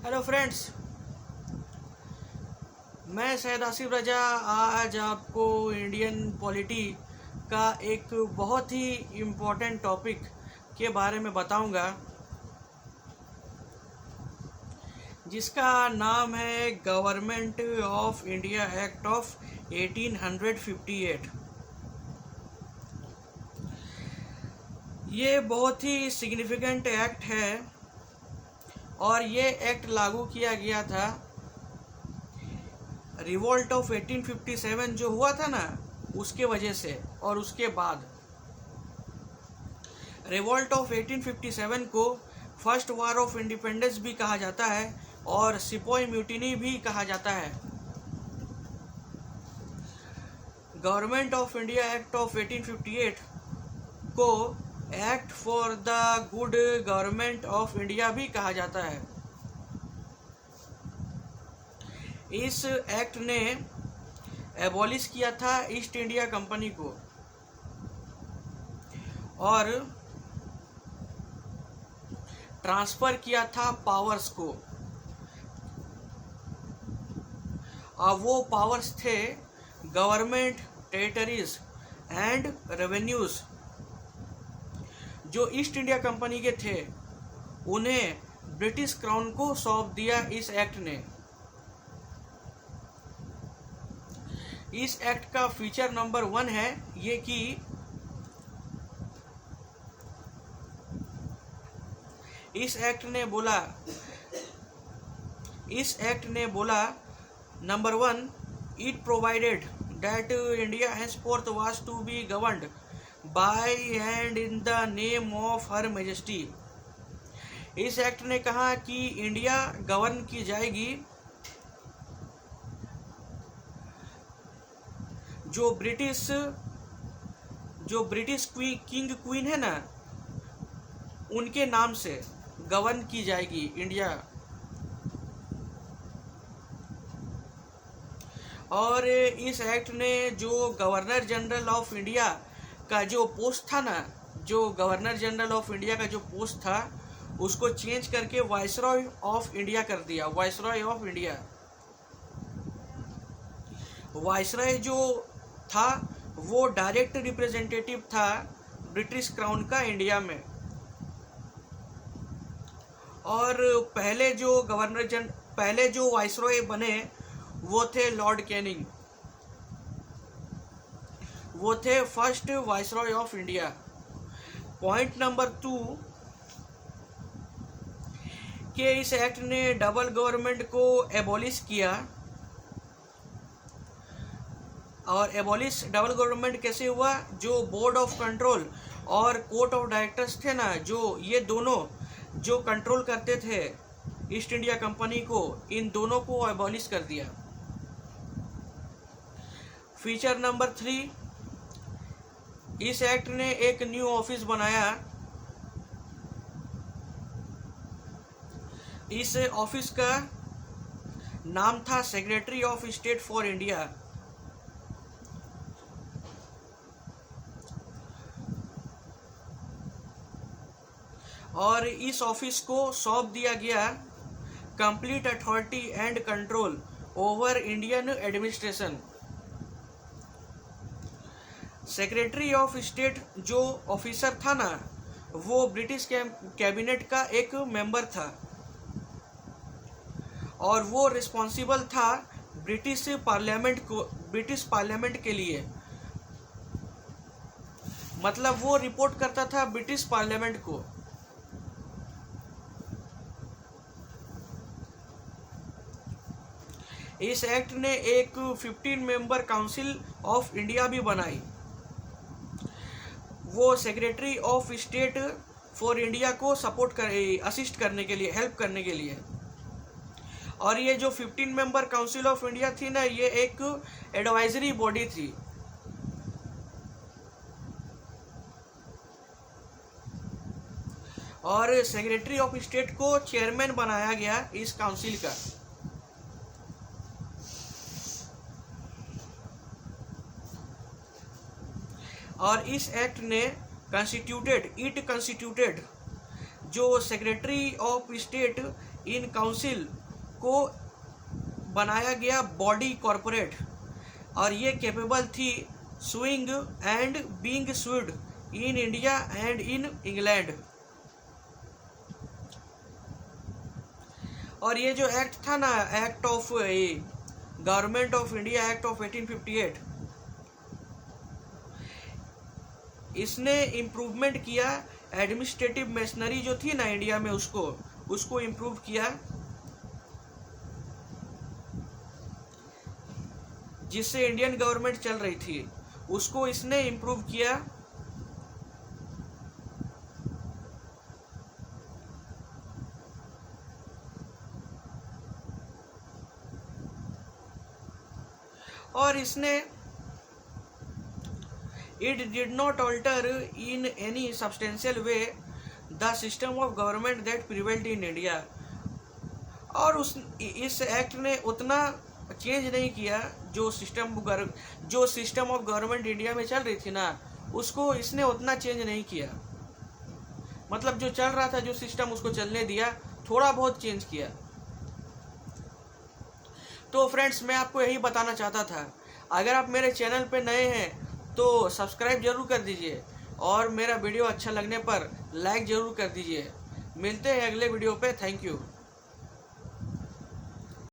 Hello friends, मैं सैयद आसिफ रजा आज आपको इंडियन पॉलिटी का एक बहुत ही इम्पोर्टेंट टॉपिक के बारे में बताऊंगा, जिसका नाम है government of India act of 1858। ये बहुत ही सिग्निफिकेंट एक्ट है और ये एक्ट लागू किया गया था रिवोल्ट ऑफ 1857 जो हुआ था ना, उसके वजह से। और उसके बाद रिवोल्ट ऑफ 1857 को फर्स्ट वार ऑफ इंडिपेंडेंस भी कहा जाता है और सिपोई म्यूटिनी भी कहा जाता है। Government of India act of 1858 को act for the good government of India भी कहा जाता है। इस एक्ट ने एबॉलिश किया था ईस्ट इंडिया कंपनी को और ट्रांसफर किया था पावर्स को। और वो पावर्स थे गवर्नमेंट, टेरिटरीज एंड रेवेन्यूज। जो ईस्ट इंडिया कंपनी के थे उन्हें ब्रिटिश क्राउन को सौंप दिया इस एक्ट ने। इस एक्ट का फीचर नंबर 1 है ये कि इस एक्ट ने बोला number 1, it provided that India henceforth was to be governed by and in the name of her majesty। इस एक्ट ने कहा कि इंडिया गवर्न की जाएगी जो ब्रिटिश किंग क्वीन है ना, उनके नाम से गवर्न की जाएगी इंडिया। और इस एक्ट ने जो गवर्नर जनरल ऑफ इंडिया का जो पोस्ट था ना, जो गवर्नर जनरल ऑफ इंडिया का जो पोस्ट था उसको चेंज करके वाइसरॉय ऑफ इंडिया कर दिया। वाइसरॉय ऑफ इंडिया, वाइसरॉय जो था वो डायरेक्ट रिप्रेजेंटेटिव था ब्रिटिश क्राउन का इंडिया में। और पहले जो वाइसरॉय बने वो थे लॉर्ड कैनिंग। वो थे first viceroy of India. Point number 2 कि इस एक्ट ने डबल गवर्नमेंट को एबॉलिश किया। और डबल गवर्नमेंट कैसे हुआ? जो बोर्ड ऑफ कंट्रोल और कोर्ट ऑफ डायरेक्टर्स थे ना, जो ये दोनों जो कंट्रोल करते थे ईस्ट इंडिया कंपनी को, इन दोनों को एबॉलिश कर दिया। फीचर नंबर 3, इस एक्ट ने एक न्यू ऑफिस बनाया। इस ऑफिस का नाम था secretary of state for India. और इस ऑफिस को सौंप दिया गया complete authority and control over Indian administration. Secretary of state जो ऑफिसर था ना, वो ब्रिटिश कैबिनेट का एक मेंबर था और वो रिस्पॉन्सिबल था ब्रिटिश पार्लियामेंट के लिए। मतलब वो रिपोर्ट करता था ब्रिटिश पार्लियामेंट को। इस एक्ट ने एक 15 मेंबर काउंसिल ऑफ इंडिया भी बनाई। वो secretary of state for India को असिस्ट करने के लिए, हेल्प करने के लिए। और ये जो 15 मेंबर काउंसिल ऑफ इंडिया थी ना, ये एक एडवाइजरी बॉडी थी। और सेक्रेटरी ऑफ स्टेट को चेयरमैन बनाया गया इस काउंसिल का। और इस एक्ट ने कंस्टिट्यूटेड जो secretary of state in council को बनाया गया बॉडी कॉरपोरेट, और ये कैपेबल थी sewing and being should in India and in England. और ये जो एक्ट था ना, act of government of India act of 1858, इसने इम्प्रूवमेंट किया एडमिनिस्ट्रेटिव मशीनरी जो थी ना इंडिया में, उसको इम्प्रूव किया, जिससे इंडियन गवर्नमेंट चल रही थी उसको इसने इम्प्रूव किया। और इसने it did not alter in any substantial way the system of government that prevailed in India. और इस एक्ट ने उतना चेंज नहीं किया जो सिस्टम ऑफ गवर्नमेंट इंडिया में चल रही थी ना, उसको इसने उतना चेंज नहीं किया। मतलब जो चल रहा था जो सिस्टम, उसको चलने दिया, थोड़ा बहुत चेंज किया। तो फ्रेंड्स, मैं आपको यही बताना चाहता था। अगर आप मेरे चैनल पे नए हैं तो सब्सक्राइब जरूर कर दीजिए, और मेरा वीडियो अच्छा लगने पर लाइक जरूर कर दीजिए। मिलते हैं अगले वीडियो पे। Thank you.